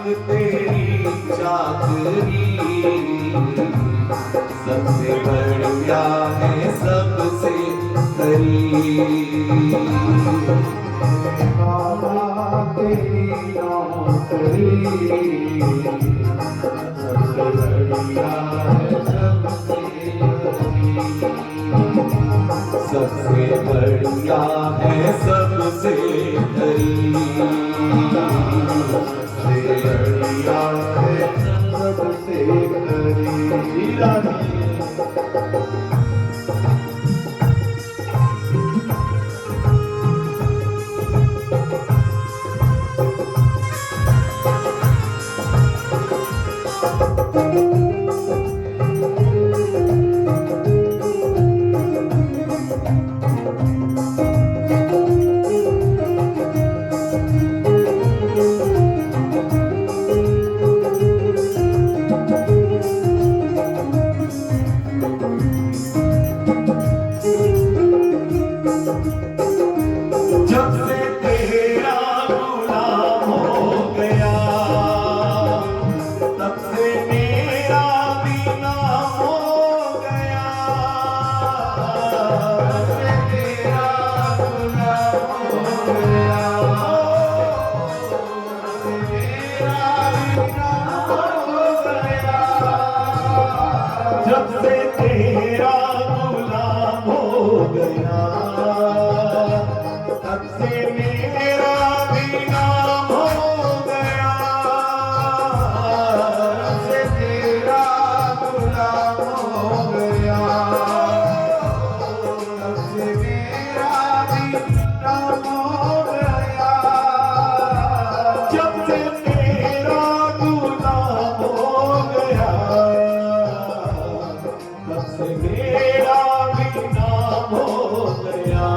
तेरी चाकरी, सबसे बढ़िया है सबसे करीब। बाबा तेरी नौकरी, सबसे बढ़िया है सबसे करीब, सबसे बढ़िया है सबसे करीब, सबसे बढ़िया है सबसे करीब। जब से तेरा गुलाम हो गया, तब से मेरा भी नाम हो गया, जब से तेरा गुलाम हो गया, तब से मेरा भी नाम हो गया, जब से तेरा गुलाम हो गया, से मेरा भी नाम हो गया,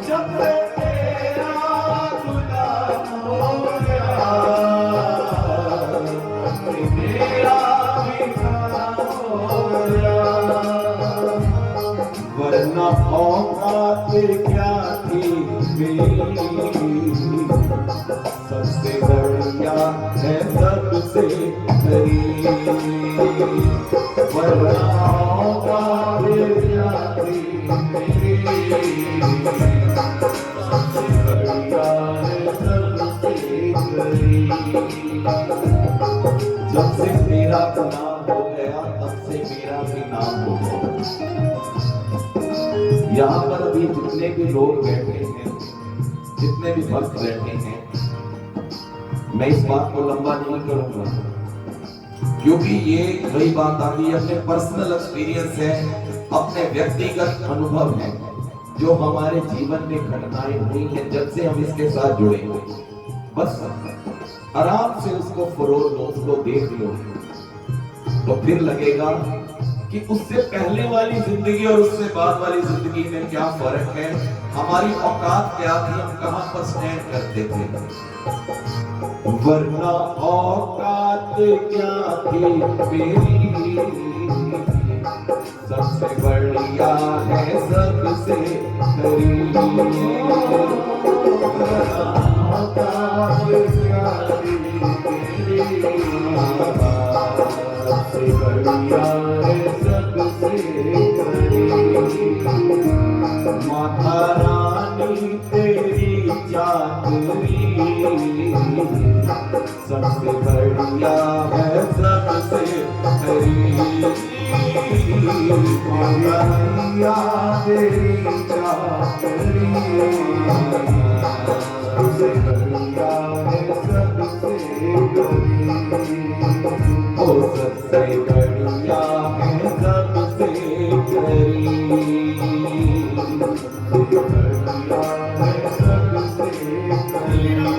जब से तेरा गुलाम हो गया, से मेरा भी नाम हो गया। वरना औकात क्या थी मेरी, सबसे बढ़िया है सबसे करीब, वरना औकात क्या थी मेरी, सबसे बढ़िया है सबसे करीब। जब से तेरा नाम हो गया, तब से मेरा भी नाम हो गया। यहाँ पर अभी जितने भी लोग बैठे हैं, जितने भी भक्त बैठे हैं, मैं इस बात को लंबा नहीं करूंगा, क्योंकि ये वही बात आ गई, अपने पर्सनल एक्सपीरियंस है, अपने व्यक्तिगत अनुभव है, जो हमारे जीवन में घटनाएं हुई हैं जब से हम इसके साथ जुड़े हुए। बस आराम से उसको फरोल लो, उसको देख लो, तो फिर लगेगा कि उससे पहले वाली जिंदगी और उससे बाद वाली जिंदगी में क्या फर्क है, हमारी औकात क्या थी, हम कहां पर स्टैंड करते थे। वरना औकात क्या थी मेरी, सबसे बढ़िया है सबसे करीब, औकात क्या थी मेरी, सबसे बढ़िया है सबसे करीब। माता रानी तेरी चाकरी, सबसे बढ़िया है सबसे करीब, माता तेरी चाकरी, सबसे बढ़िया है सबसे करीब, ओ सबसे बढ़िया है सबसे करीब, सबसे बढ़िया है सबसे करीब।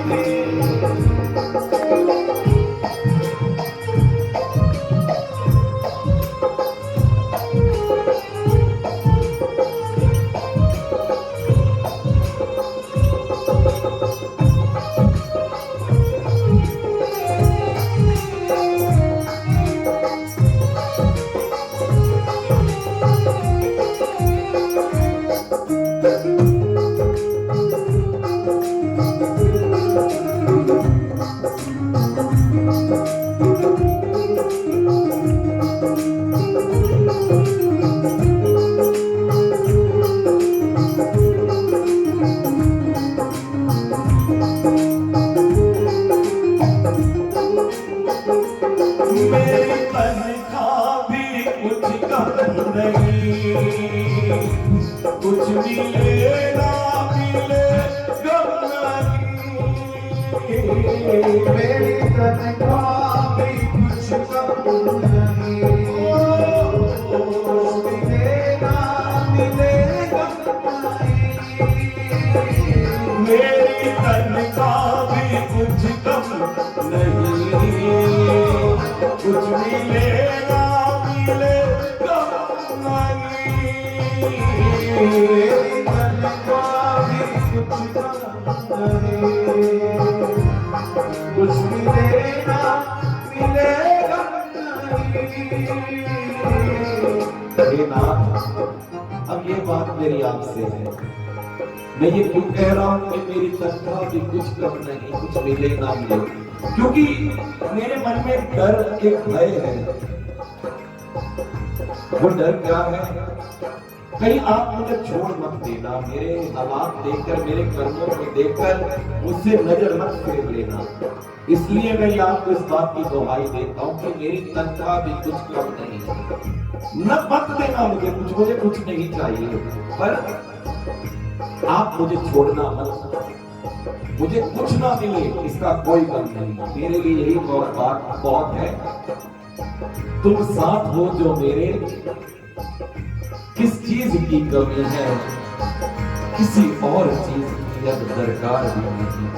कुछ मिले ना मिले गम नहीं, मेरी तनख्वाह भी कुछ कम नहीं, मिले ना मिले गम नहीं, मेरी तनख्वाह भी कुछ कम नहीं, कुछ मिले ना मिले गम नहीं, मेरी तनख्वाह भी कुछ कम नहीं, कुछ मिले ना मिले गम नहीं। हे नाथ, अब ये बात मेरी आपसे है, मैं ये क्यों कह रहा हूं कि मेरी तनख्वाह भी कुछ कम नहीं, कुछ मिले ना मिले, क्योंकि मेरे मन में डर, एक भय है। वो डर क्या है? कहीं आप मुझे छोड़ मत देना, मेरे हालात देखकर, मेरे कर्मों को देखकर मुझसे नजर मत फेर लेना। इसलिए मैं आपको इस बात की दुहाई देता हूं कि मेरी तनख्वाह भी कुछ कम नहीं, न मत देना मुझे कुछ नहीं चाहिए, पर आप मुझे छोड़ना मत, मुझे कुछ ना मिले इसका कोई गम नहीं, मेरे लिए यही बात बहुत है। तुम साथ हो जो मेरे, किस चीज की कमी है, किसी और चीज की अब दरकार भी नहीं,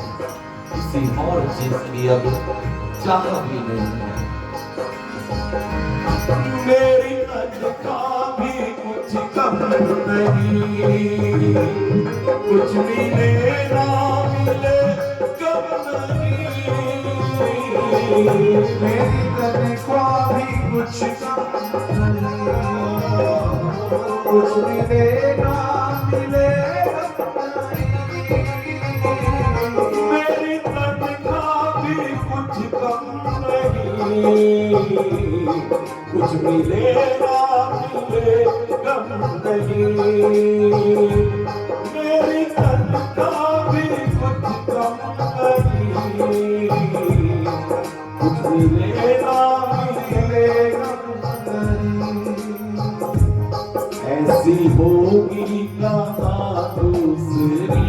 किसी और चीज की अब चाह भी नहीं है। मेरी तनख्वाह भी कुछ कम नहीं, कुछ मिले ना मिले कम नहीं, मेरी तनख्वाह भी कुछ कम नहीं, कुछ मिले ना मिले कम नहीं, मेरी तनख्वाह भी कुछ कम नहीं, कुछ मिले ना मिले गम नहीं, मेरी तनख्वाह भी कुछ कम नहीं, कुछ मिले ना मिले गम नहीं। ऐसी होगी कहाँ दूसरी,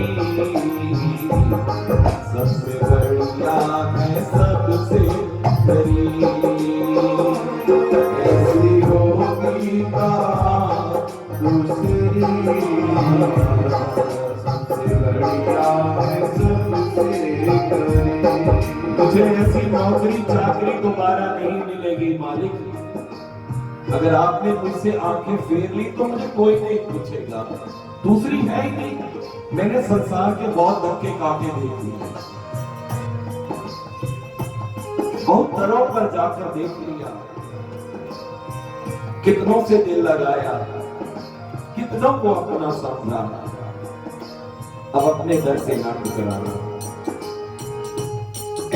सबसे बढ़िया है सबसे करीब, ऐसी होगी कहाँ दूसरी, सबसे बढ़िया है सबसे करीब। मुझे ऐसी नौकरी चाकरी दोबारा नहीं मिलेगी मालिक, अगर आपने मुझसे आंखें फेर ली तो मुझे कोई नहीं पूछेगा, दूसरी है ही नहीं। मैंने संसार के बहुत धक्के काटे देख लिए, बहुत दरों पर जाकर देख लिया, कितनों से दिल लगाया, कितनों को अपना समझा, अब अपने दर से ना टकराना।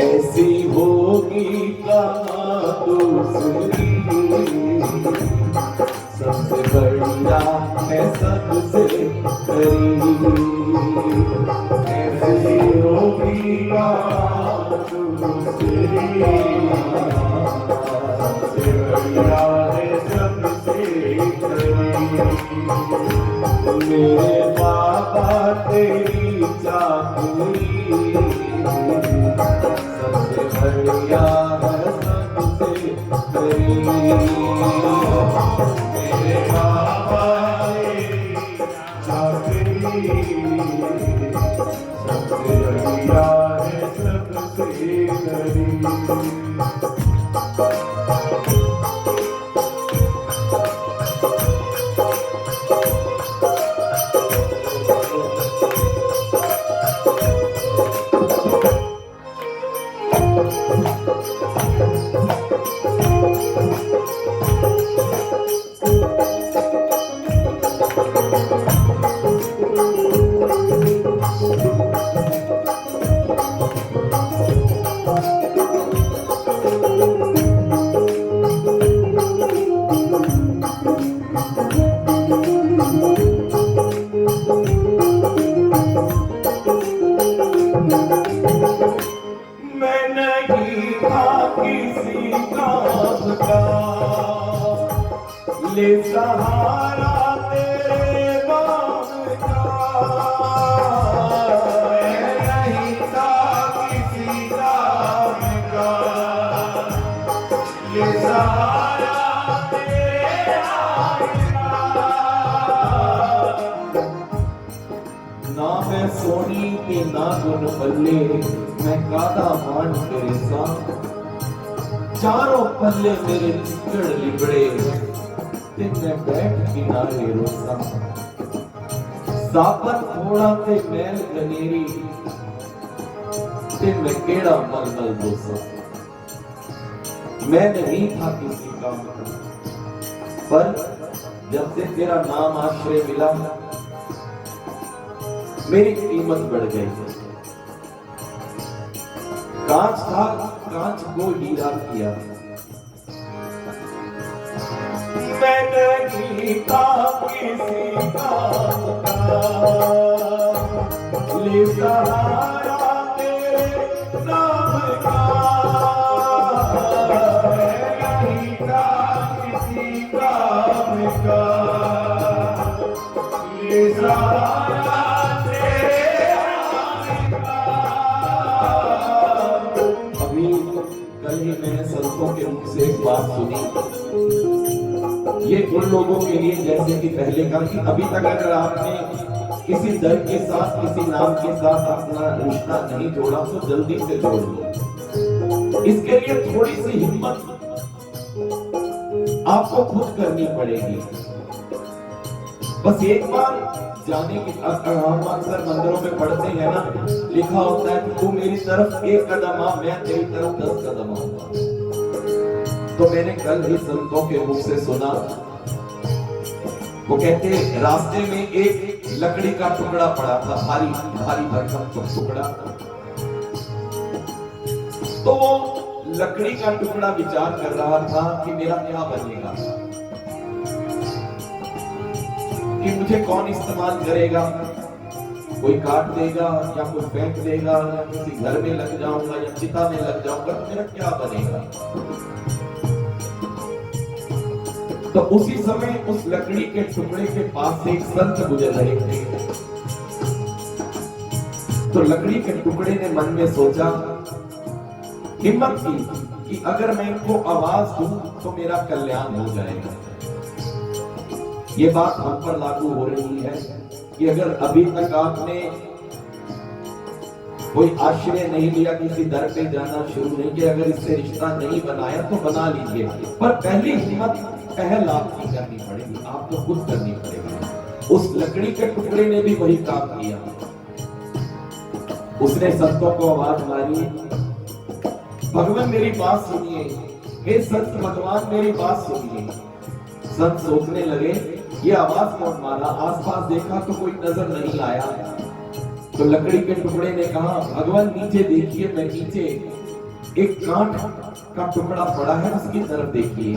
ऐसी होगी कहाँ दूसरी, सबसे बढ़िया है सबसे करीब, ऐसी होगी कहाँ दूसरी, सबसे बढ़िया है सबसे करीब। मेरे बाबा तेरी चाकरी सबसे बढ़िया है सबसे करीब, मेरे बाबा तेरी चाकरी सबसे बढ़िया है सबसे करीब। मैं नहीं था किसी काम का, ले सहारा तेरे बाम सहारा तेरे आएगा। ना मैं सोनी के ना गुण पल्ले, मैं कादा मान तेरे साथ। चारों पल्ले मेरे चिकड़ लिबड़े, ते मैं बैठ किनारे रोसा। सापत थोड़ा ते मैल गनेरी, ते मैं केड़ा मलमल दोसा। मैं नहीं था किसी का, पर जब से तेरा नाम आश्रय मिला, मेरी कीमत बढ़ गई। कांच था, कांच को हीरा किया। मैं नहीं था किसी काम का, ले सहारा तेरे नाम का। मैं नहीं था किसी काम का, ले सहारा तेरे नाम का। अभी कल ही मैंने संतों के मुख से एक बात सुनी। ये उन लोगों के लिए जैसे कि पहले कहा कि अभी तक अगर आपने किसी दर के साथ, किसी नाम के साथ अपना रिश्ता नहीं जोड़ा तो जल्दी से जोड़ लो। इसके लिए थोड़ी सी हिम्मत आपको खुद करनी पड़ेगी। बस एक बार जाने की, हम अक्सर मंदिरों में पढ़ते हैं ना, लिखा होता है कि तू मेरी तरफ एक कदम आ, मैं तेरी तरफ 10 कदम आऊंगा। तो मैंने कल ही संतों के मुख से सुना, वो कहते रास्ते में एक लकड़ी का टुकड़ा पड़ा था, भारी भारी भरकम टुकड़ा। तो वो लकड़ी का टुकड़ा विचार कर रहा था कि मेरा क्या बनेगा, कि मुझे कौन इस्तेमाल करेगा। कोई काट देगा या कोई फेंक देगा या किसी घर में लग जाऊंगा या चिता में लग जाऊंगा, तो मेरा क्या बनेगा। तो उसी समय उस लकड़ी के टुकड़े के पास से एक संत गुजर रहे थे। तो लकड़ी के टुकड़े ने मन में सोचा, हिम्मत की कि अगर मैं इनको आवाज दूं तो मेरा कल्याण हो जाएगा। ये बात हम पर लागू हो रही है कि अगर अभी तक आपने कोई आश्रय नहीं लिया, किसी दर पे जाना शुरू नहीं किया, अगर इससे रिश्ता नहीं बनाया तो बना लीजिए, पर पहली हिम्मत पहल आपकी करनी पड़ेगी, आपको खुद करनी पड़ेगी। उस लकड़ी के टुकड़े ने भी वही काम किया। उसने संतों को आवाज मारी, भगवान मेरी बात सुनिए, हे संत भगवान मेरी बात सुनिए। संत सोचने लगे ये आवाज कौन मारा, आसपास देखा तो कोई नजर नहीं आया। तो लकड़ी के टुकड़े ने कहा, भगवान नीचे देखिए, मैं नीचे एक कांट का टुकड़ा पड़ा है, उसकी तरफ देखिए।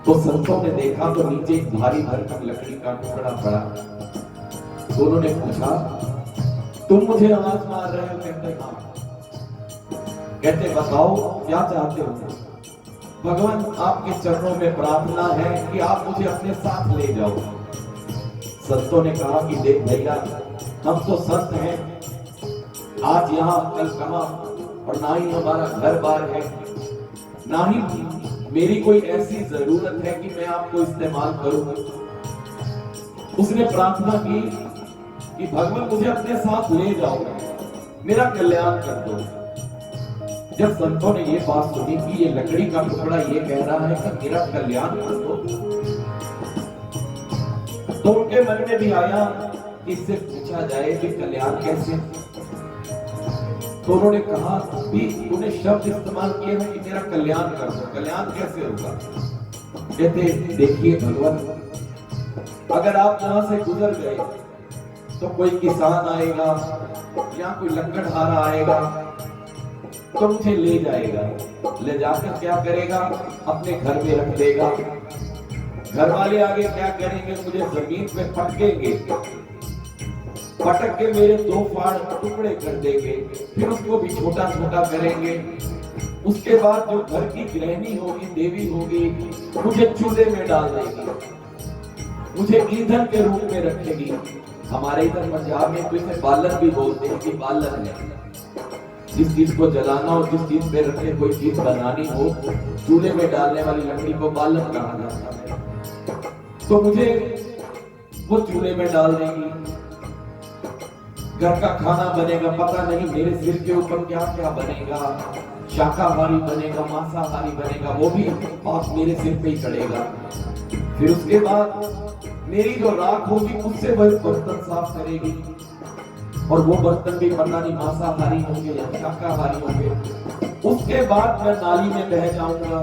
तो संतों ने देखा तो नीचे एक भारी भरकम लकड़ी का टुकड़ा पड़ा। तो उन्होंने पूछा, तुम मुझे आवाज मार रहे हो? कहते हाँ। कहते बताओ क्या चाहते हो? भगवान आपके चरणों में प्रार्थना है कि आप मुझे अपने साथ ले जाओ। संतों ने कहा कि देख भैया, हम तो संत हैं, आज यहाँ कल कहाँ, और ना ही हमारा घर बार है, ना ही मेरी कोई ऐसी जरूरत है कि मैं आपको इस्तेमाल करूं। उसने प्रार्थना की कि भगवान मुझे अपने साथ ले जाओ, मेरा कल्याण कर दो। जब संतों ने ये बात सुनी कि ये लकड़ी का टुकड़ा ये कह रहा है कि मेरा कल्याण कर दो, तो उनके मन में भी आया कि इससे पूछा जाए कि कल्याण कैसे। तो उन्होंने कहा भी उन्हें शब्द इस्तेमाल किए हैं कि मेरा कल्याण कर दो। कल्याण कैसे होगा? कहते देखिए भगवान, अगर आप यहां से गुजर गए तो कोई किसान आएगा या कोई लकड़हारा आएगा तो मुझे ले जाएगा, ले जाकर क्या करेगा, अपने घर में रख देगा। घर वाले आगे क्या करेंगे, मुझे जमीन पे पटकेंगे, पटक के मेरे 2 फाड़ टुकड़े कर देंगे, फिर उसको भी छोटा छोटा करेंगे। उसके बाद जो घर की गृहिणी होगी, देवी होगी, मुझे चूल्हे में डाल देगी, मुझे ईंधन के रूप में रखेगी। हमारे इधर पंजाब में तो इसे बालन भी बोलते हैं कि बालन है। जिस चीज को जलाना हो, जिस चीज पे रखने कोई चीज बनानी हो, चूल्हे में डालने वाली लकड़ी को बालन कहा जाता है। तो मुझे वो चूल्हे में डाल देंगी, घर का खाना बनेगा, पता नहीं मेरे सिर के ऊपर क्या क्या बनेगा, शाकाहारी बनेगा, मांसाहारी बनेगा, वो भी पाप मेरे सिर पे ही चढ़ेगा। फिर उसके बाद मेरी जो राख होगी उससे वह बर्तन साफ करेगी, और वो बर्तन भी पता नहीं मांसाहारी होंगे या शाकाहारी होंगे। उसके बाद मैं नाली में बह जाऊंगा,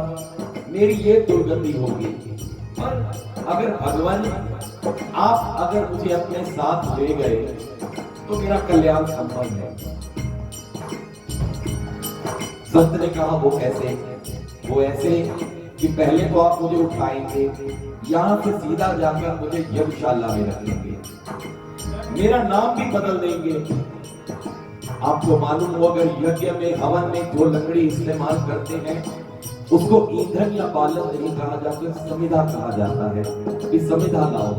मेरी ये दुर्गंधी होगी। पर अगर भगवान आप अगर मुझे अपने साथ ले गए तो मेरा कल्याण संभव है। संत ने कहा वो कैसे? वो ऐसे कि पहले तो आप मुझे उठाएंगे, यहां से सीधा जाकर मुझे यज्ञशाला में रखेंगे, मेरा नाम भी बदल देंगे। आपको मालूम हो अगर यज्ञ में हवन में जो लकड़ी इस्तेमाल करते हैं उसको ईंधन या बालन नहीं कहा जाता, समिधा कहा जाता है कि समिधा लाओ,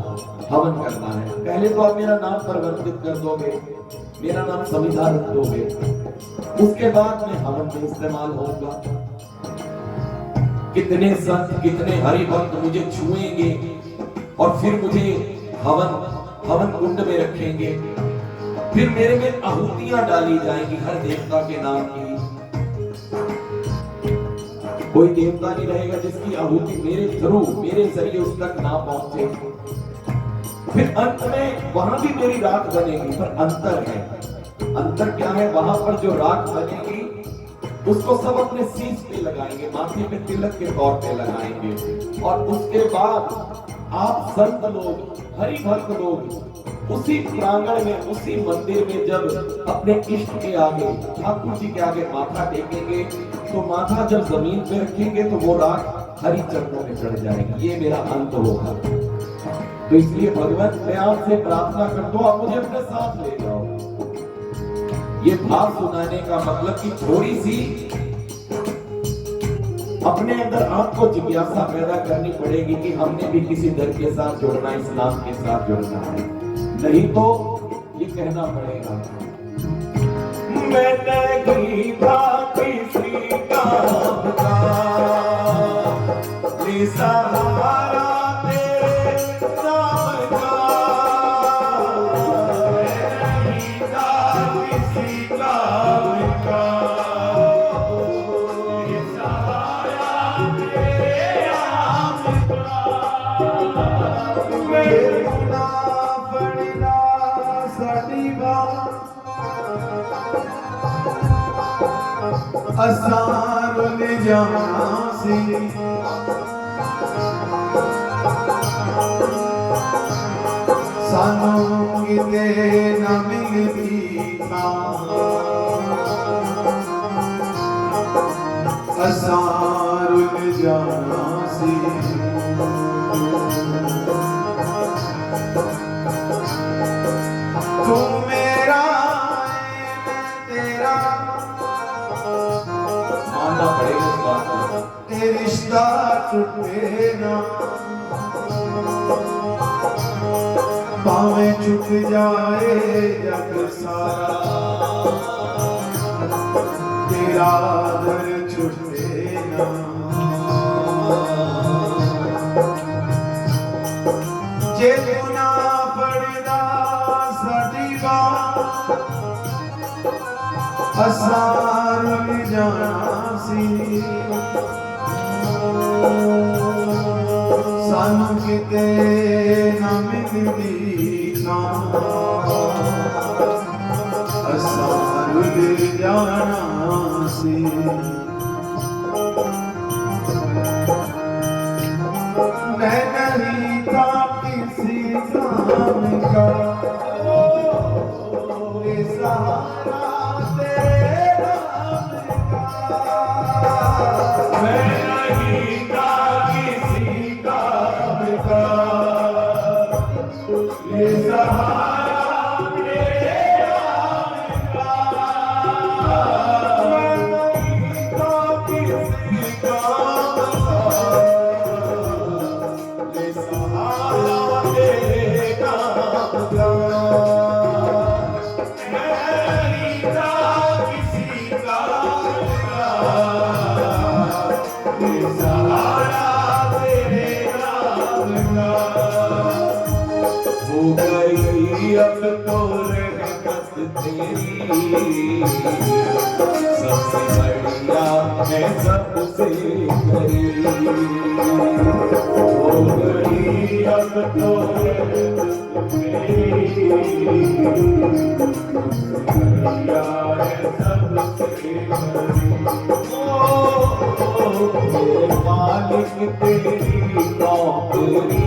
हवन करना है। पहले तो आप मेरा नाम परिवर्तित कर दोगे, मेरा नाम समिधा रख दोगे, उसके बाद मैं हवन में इस्तेमाल होगा। कितने संत कितने हरि भक्त मुझे छुएंगे और फिर मुझे हवन कुंड में रखेंगे, फिर मेरे में आहुतियां डाली जाएंगी हर देवता के नाम की। कोई देवता नहीं रहेगा जिसकी आहुति मेरे थ्रू मेरे जरिए उस तक ना पहुंचे। फिर अंत में वहां भी मेरी राख बनेगी, पर अंतर है। अंतर क्या है? वहां पर जो राख बनेगी उसको सब अपने शीश पे लगाएंगे, माथे पे तिलक के तौर पे लगाएंगे, और उसके बाद आप संत लोग, हरि भक्त लोग उसी प्रांगण में, उसी मंदिर में जब अपने इष्ट के आगे, ठाकुर जी के आगे माथा टेकेंगे, तो माथा जब जमीन पे रखेंगे तो वो राख हरि चरणों में चढ़ जाएगी। ये मेरा अंत होगा। तो इसलिए भगवान मैं आपसे प्रार्थना करता हूं, आप मुझे अपने साथ ले जाओ। ये भाव सुनाने का मतलब कि थोड़ी सी अपने अंदर आपको जिज्ञासा पैदा करनी पड़ेगी कि हमने भी किसी दर के साथ जुड़ना, इस्लाम के साथ जुड़ना है। नहीं तो ये कहना पड़ेगा मैं नहीं था किसी काम का, सहारा तेरे नाम का, मैं नहीं था किसी काम का, सहारा तेरे नाम का, मेरे गुना पड़ना साडी बात असार ले जाना सी, सानू किते ना मिलदी थां, असार ले जाना सी, तू मेरा मैं तेरा, मानना पड़ेगा इस बात को, ये रिश्ता टूटे ना, भावें छूट जाए जग सारा, तेरा दर छूटे ना, जे तू ना पड़दा साडी बात असार ले जाना सी, सानू किते ना मिलदी थां, असार ले जाना सी। मैं नहीं था किसी काम का, सहारा तेरे नाम का, मैं नहीं था किसी काम का, ये सहारा तेरे नाम का, मैं नहीं था किसी काम का, ये सहारा तेरे नाम का, मैं नहीं था किसी तेरी सबसे बढ़िया है सबसे करीब हो गई अब तो बढ़िया है सबसे करीब मालिक तेरी नौकरी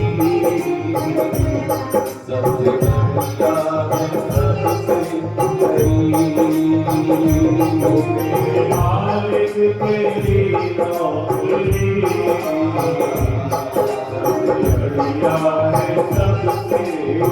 सबसे बढ़िया है सबसे करीब मालिक तेरी नौकरी सबसे बढ़िया है सबसे करीब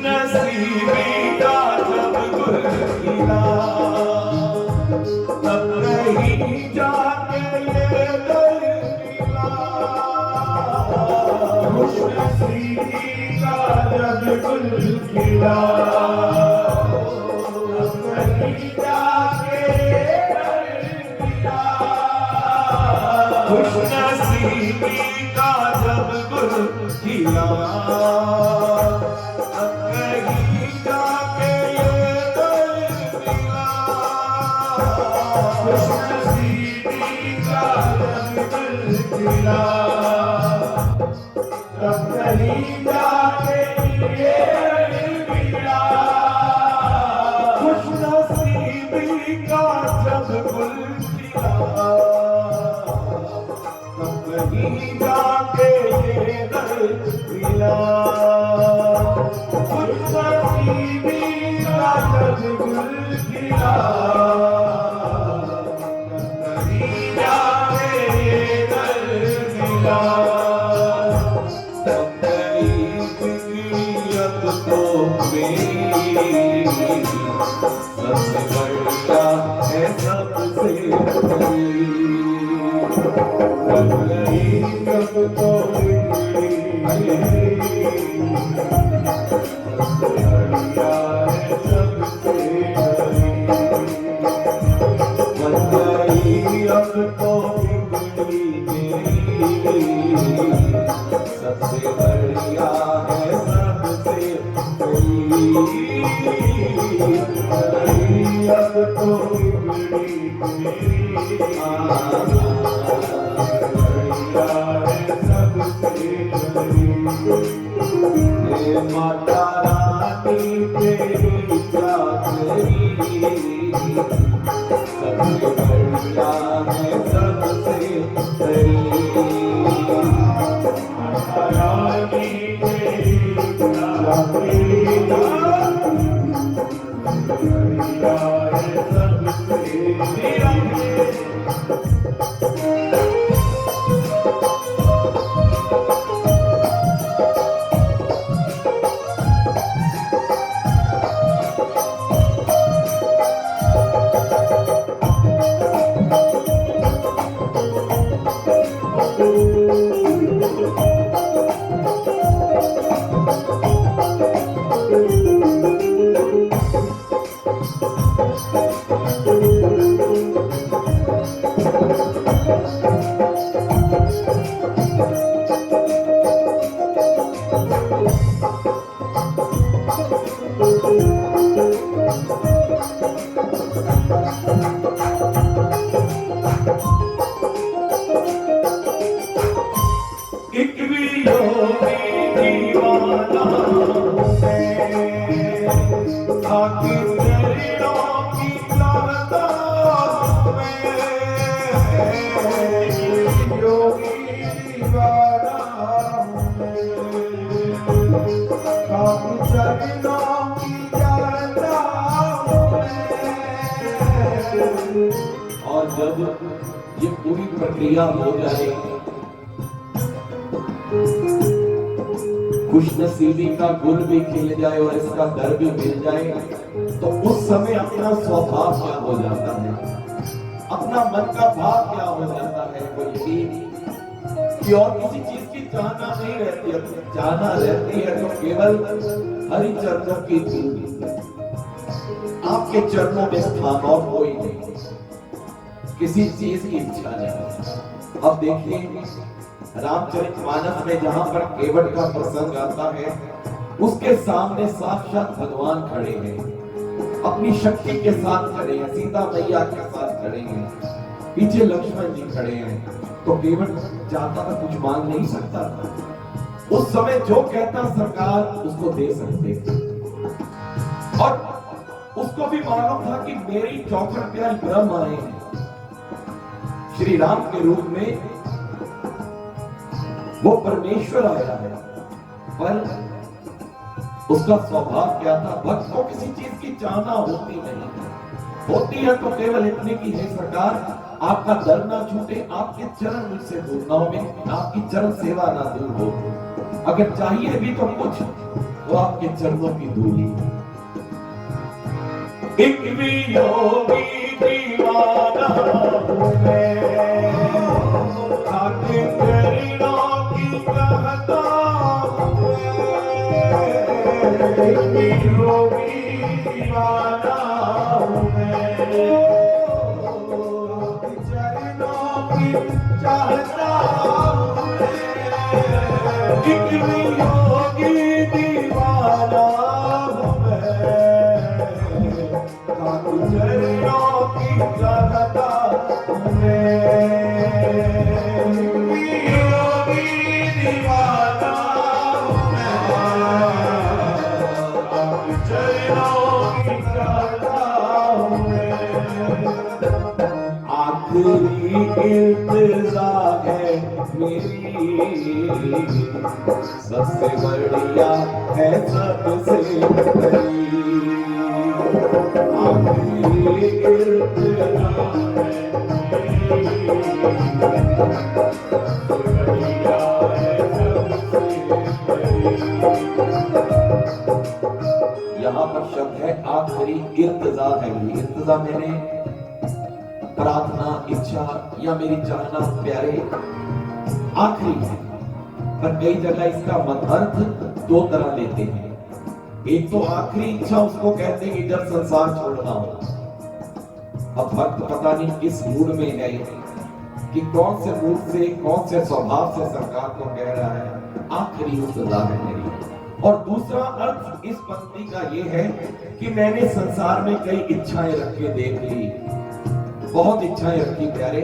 खुशनसीबी का जब गुल खिला तब कहीं जाके ये दर मिला खुशनसीबी का जब गुल खिला तब कहीं जाके ये दर मिला खुशनसीबी का जब गुल खिला तब कहीं जाके ये मिला खुशनसीबी का जब गुल खिला तब कहीं जाके ये मिला खुशनसीबी का जब गुल खिला सबसे बढ़िया है सबसे कब तो बढ़िया है सबसे अब तो सबसे बढ़िया है सबसे अब तो माता रानी तेरी चाकरी सबसे बढ़िया है सबसे करीब माता रानी तेरी चाकरी बढ़िया है सबसे और जब ये पूरी प्रक्रिया हो जाए, खुशनसीबी का गुल भी खिल जाए और इसका दर भी मिल जाए, तो उस समय अपना स्वभाव क्या हो जाता है, अपना मन का भाव क्या हो जाता है, वो यही कि और किसी चीज की चाहना नहीं रहती है। चाहना रहती है तो केवल हरि चरणों की धूल, आपके चरणों में स्थान और कोई नहीं, किसी चीज की इच्छा नहीं। अब देखिए रामचरितमानस में जहां पर केवट का प्रसंग आता है, उसके सामने साक्षात भगवान खड़े हैं, अपनी शक्ति के साथ खड़े हैं, सीता मैया के साथ खड़े हैं, पीछे लक्ष्मण जी खड़े हैं। तो केवट चाहता था कुछ मांग नहीं सकता था, उस समय जो कहता सरकार उसको दे सकते थे। और उसको भी मालूम था कि मेरी चौखट पे आज ब्रह्म आए हैं श्री राम के रूप में, वो परमेश्वर आया है। पर उसका स्वभाव क्या था, भक्त को किसी चीज की चाहना होती नहीं, होती है तो केवल इतने की है सरकार आपका दर ना छूटे, आपके चरण मुझसे दूर ना हो, आपकी चरण सेवा ना दूर हो, अगर चाहिए भी तो कुछ तो आपके चरणों की धूली। एक भी योगी दीवाना हूं मैं, खाके चरणों की कहता हूं मैं, एक भी योगी दीवाना हूं मैं, चरणों की चाहता हूं मैं, एक भी योगी दीवाना हूं मैं, चरणों की चाहता हूं मैं, योगी दीवाना हूं मैं, चरणों की चाहता हूं मैं। आखिरी इल्तिजा है मेरी, सबसे बढ़िया है सबसे बड़ी, आखिरी इल्तिजा है मेरी, सबसे बढ़िया है सबसे बड़ी। यहाँ पर शब्द है आखिरी इल्तिजा है मेरी, इल्तिजा मैंने प्रार्थना, इच्छा या मेरी चाहना प्यारे आखिरी है, पर कई जगह इसका अर्थ दो तरह लेते हैं। एक तो आखिरी इच्छा उसको कहते हैं कि जब संसार छोड़ना हो। अब भक्त पता नहीं किस मूड में है कि कौन से मूड से, कौन से स्वभाव से सरकार को कह रहा है आखिरी इल्तिजा है मेरी। और दूसरा अर्थ इस पंक्ति का ये है कि मैंने संसार में कई इच्छाएं रख के देख ली, बहुत इच्छाएं रखी प्यारे,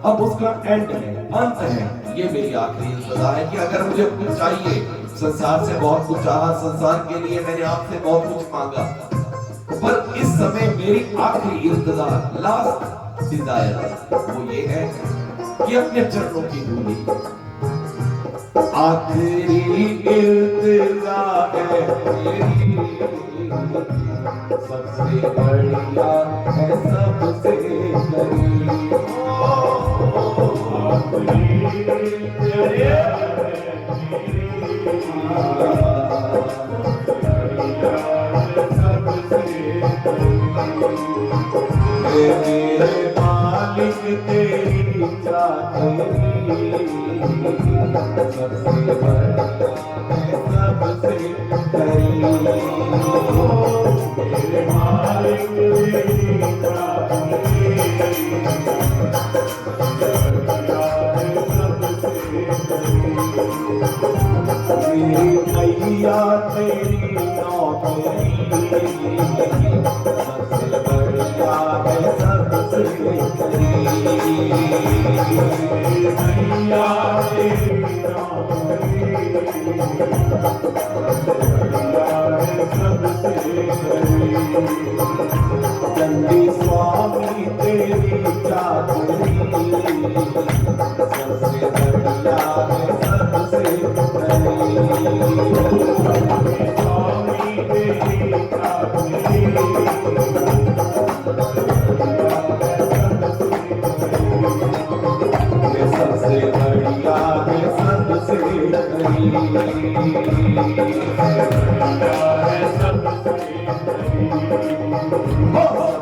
अब उसका एंड है, अंत है, ये मेरी आखिरी इल्तिजा है कि अगर मुझे कुछ चाहिए, संसार से बहुत कुछ चाहा, संसार के लिए मैंने आपसे बहुत कुछ मांगा, पर इस समय मेरी आखिरी इल्तिजा, लास्ट डिजायर वो ये है कि अपने चरणों की धूली, आखिरी इल्तिजा है मेरी, सबसे बढ़िया है सबसे बड़ी, आखिरी इल्तिजा है मेरी, सबसे बड़ी, मेरे मालिक तेरी चाहती, सबसे बढ़िया है सबसे बड़ी, मेरे मालिक तेरी चाहती, सबसे बढ़िया है सबसे बड़ी, मेरी मैया तेरी नौकरी, सबसे बढ़िया है सबसे बड़ी, मैया तेरी नौकरी, सबसे बढ़िया है सबसे बड़ी, चंडी स्वामी तेरी चाकरी, सबसे बढ़िया है सबसे बड़ी, स्वामी तेरी चाकरी, सबसे बढ़िया है सबसे बड़ी। है सबसे बड़ी। हो